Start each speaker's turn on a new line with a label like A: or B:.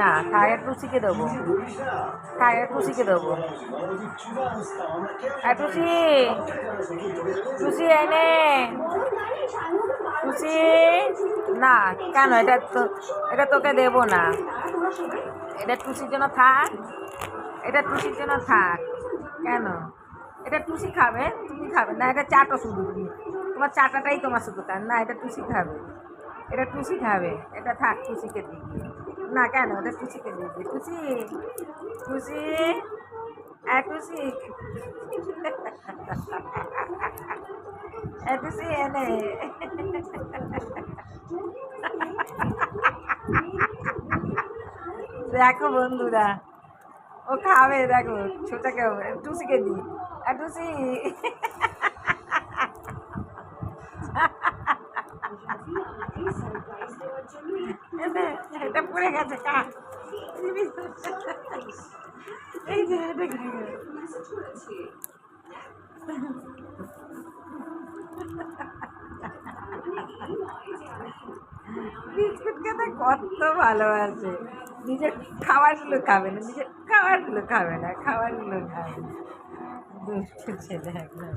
A: না, থাকের টুসিকে দেবো, থাকের টুসিকে দেবো। টুসি, টুসি এনে, টুসি। না কেন, এটা তো, এটা তোকে দেবো না, এটা টুসির জন্য থাক, এটা টুসির জন্য থাক। কেন, এটা টুসি খাবে, তুমি খাবে না? এটা চাটো শুধু তুমি, তোমার চাটাটাই তোমার শুধু কার না, এটা টুসি খাবে, এটা টুসি খাবে, এটা থাক টুসিকে দিই। না কেন, এটা টুসিকে দিবি, টুসি, টুসি, টুসি, টুসি এনে। দেখো বন্ধুরা, ও খাবে, দেখো ছোটাকে, টুসিকে দিই, টুসি। এটা পড়ে গেছে কা, এই যে এটা বিস্কুট খেতে কত ভালোবাসে, নিজের খাবারগুলো খাবে না, নিজের খাবারগুলো খাবে না, খাবারগুলো খাবে না। দুষ্টু ছেলে একদম।